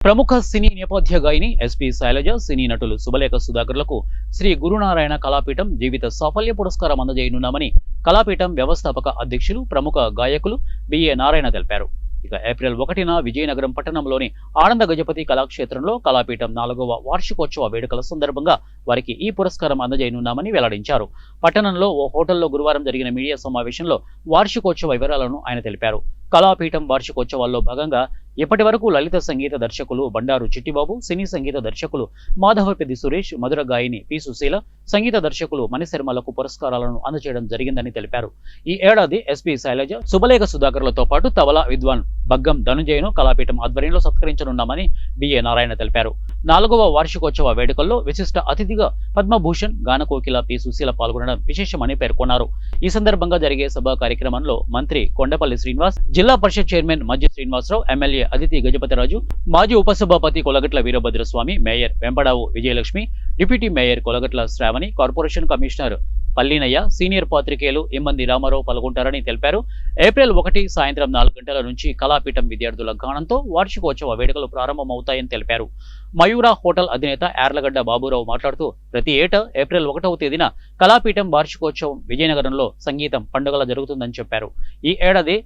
ప్రముఖ సినీ నేపథ్య గాయని ఎస్పీ శైలజ, సినీ నటులు శుభలేఖ సుధాకర్లకు శ్రీ గురునారాయణ కళాపీఠం జీవిత సాఫల్య పురస్కారం అందజేయనున్నామని కళాపీఠం వ్యవస్థాపక అధ్యక్షులు, ప్రముఖ గాయకులు బిఏ నారాయణ తెలిపారు. ఇక ఏప్రిల్ 1న విజయనగరం పట్టణంలోని ఆనంద గజపతి కళాక్షేత్రంలో కళాపీఠం 4వ వార్షికోత్సవ వేడుకల సందర్భంగా వారికి ఈ పురస్కారం అందజేయనున్నామని వెల్లడించారు. పట్టణంలో ఓ హోటల్లో గురువారం జరిగిన మీడియా సమావేశంలో వార్షికోత్సవ వివరాలను ఆయన తెలిపారు. కళాపీఠం వార్షికోత్సవాల్లో భాగంగా ఇప్పటి వరకు లలిత సంగీత దర్శకులు బండారు చిట్టిబాబు, సినీ సంగీత దర్శకులు మాధవపెద్ది సురేష్, మధుర గాయని పి సుశీల, సంగీత దర్శకులు మణిశర్మలకు పురస్కారాలను అందజేయడం జరిగిందని తెలిపారు. ఈ ఏడాది ఎస్పీ శైలజ, శుభలేఖ సుధాకర్లతో పాటు తబలా విద్వాన్ బగ్గం ధనుంజయను కళాపీఠం ఆధ్వర్యంలో సత్కరించనున్నామని బిఏ నారాయణ తెలిపారు. 4వ వార్షికోత్సవ వేడుకల్లో విశిష్ట అతిథిగా పద్మభూషణ్, గానకోకిల పి సుశీల పాల్గొనడం విశేషమని పేర్కొన్నారు. ఈ సందర్భంగా జరిగే సభా కార్యక్రమంలో మంత్రి కొండపల్లి శ్రీనివాస్, జిల్లా పరిషత్ చైర్మన్ మజ్జి శ్రీనివాసరావు, ఎమ్మెల్యే అదితి గజపతిరాజు, మాజీ ఉపసభాపతి Kolagatla Veerabhadraswamy, mayor Vempadavu Vijayalakshmi, deputy mayor Kolagatla Sravani, corporation commissioner Pallinayya, senior పాత్రికేయులు ఇమ్మంది రామారావు పాల్గొంటారని తెలిపారు. ఏప్రిల్ 1 సాయంత్రం 4 గంటల నుంచి కళాపీఠం విద్యార్థుల గానంతో వార్షికోత్సవ వేడుకలు ప్రారంభమవుతాయని తెలిపారు. మయూరా హోటల్ అధినేత యార్లగడ్డ బాబురావు మాట్లాడుతూ, ప్రతి ఏటా ఏప్రిల్ 1వ తేదీన కళాపీఠం వార్షికోత్సవం విజయనగరంలో సంగీతం పండుగలా జరుగుతుందని చెప్పారు. ఈ ఏడాది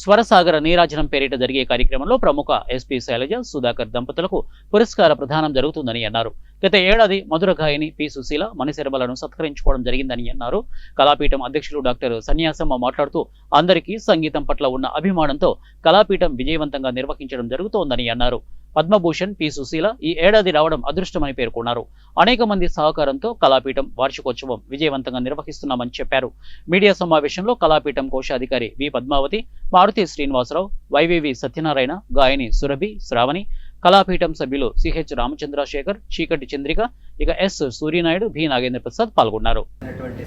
స్వరసాగర నీరాజనం పేరిట జరిగే కార్యక్రమంలో ప్రముఖ ఎస్పీ శైలజ, సుధాకర్ దంపతులకు పురస్కార ప్రదానం జరుగుతుందని అన్నారు. గత ఏడాది మధుర గాయని పి సుశీల, మణిశర్మలను సత్కరించుకోవడం జరిగిందని అన్నారు. కళాపీఠం అధ్యక్షులు డాక్టర్ సన్యాసమ్మ మాట్లాడుతూ, అందరికీ సంగీతం పట్ల ఉన్న అభిమానంతో కళాపీఠం విజయవంతంగా నిర్వహించడం జరుగుతోందని అన్నారు. పద్మభూషణ్, పి సుశీల ఈ ఏడాది రావడం అదృష్టమని పేర్కొన్నారు. అనేక మంది సహకారంతో కళాపీఠం వార్షికోత్సవం విజయవంతంగా నిర్వహిస్తున్నామని చెప్పారు. మీడియా సమావేశంలో కళాపీఠం కోశాధికారి వి పద్మావతి, మారుతి శ్రీనివాసరావు, వైవివి సత్యనారాయణ, గాయని సురభి, శ్రావణి, కళాపీఠం సభ్యులు సిహెచ్ రామచంద్రశేఖర్, చీకటి చంద్రిక, ఇక ఎస్ సూర్యనాయుడు, బి నాగేంద్ర ప్రసాద్ పాల్గొన్నారు.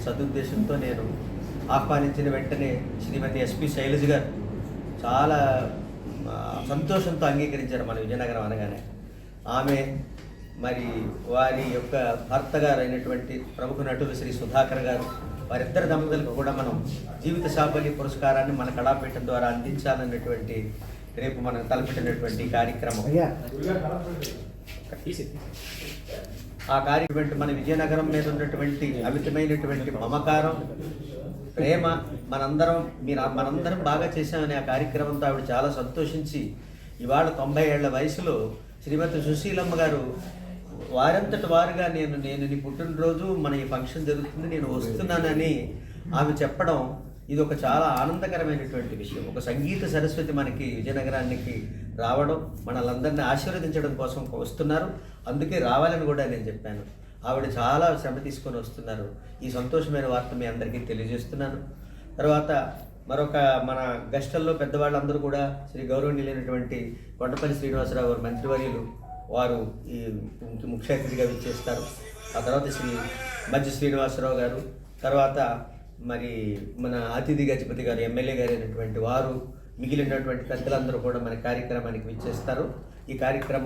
సదుద్దేశంతో నేను ఆహ్వానించిన వెంటనే శ్రీమతి ఎస్పీ శైలజ గారు చాలా సంతోషంతో అంగీకరించారు. మన విజయనగరం అనగానే ఆమె మరి వారి యొక్క భర్త గారు అయినటువంటి ప్రముఖ నటులు శ్రీ సుధాకర్ గారు, వారిద్దరి దంపతులకు కూడా మనం జీవిత సాఫల్య పురస్కారాన్ని మన కళాపీఠం ద్వారా అందించాలన్నటువంటి రేపు మనం తలపెట్టినటువంటి కార్యక్రమం. ఆ కార్యక్రమం మన విజయనగరం మీద ఉన్నటువంటి అమితమైనటువంటి మమకారం, ప్రేమ మనందరం బాగా చేశామని ఆ కార్యక్రమంతో ఆవిడ చాలా సంతోషించి ఇవాళ 90 ఏళ్ల వయసులో శ్రీమతి సుశీలమ్మ గారు వారంతటి వారుగా నేను నీ పుట్టినరోజు మన ఈ ఫంక్షన్ జరుగుతుంది, నేను వస్తున్నానని ఆమె చెప్పడం ఇది ఒక చాలా ఆనందకరమైనటువంటి విషయం. ఒక సంగీత సరస్వతి మనకి విజయనగరానికి రావడం, మనలందరినీ ఆశీర్వదించడం కోసం వస్తున్నారు. అందుకే రావాలని కూడా నేను చెప్పాను. ఆవిడ చాలా శ్రమ తీసుకొని వస్తున్నారు. ఈ సంతోషమైన వార్త మీ అందరికీ తెలియజేస్తున్నాను. తర్వాత మరొక మన గెస్టల్లో పెద్దవాళ్ళందరూ కూడా శ్రీ గౌరవనీయులైనటువంటి కొండపల్లి శ్రీనివాసరావు గారు మంత్రివర్యులు, వారు ఈ ముఖ్య అతిథిగా విచ్చేస్తారు. ఆ తర్వాత శ్రీ మజ్జి శ్రీనివాసరావు గారు, తర్వాత మరి మన అతిథి గజపతి గారు, ఎమ్మెల్యే గారు అయినటువంటి వారు, మిగిలినటువంటి పెద్దలందరూ కూడా మన కార్యక్రమానికి విచ్చేస్తారు. ఈ కార్యక్రమం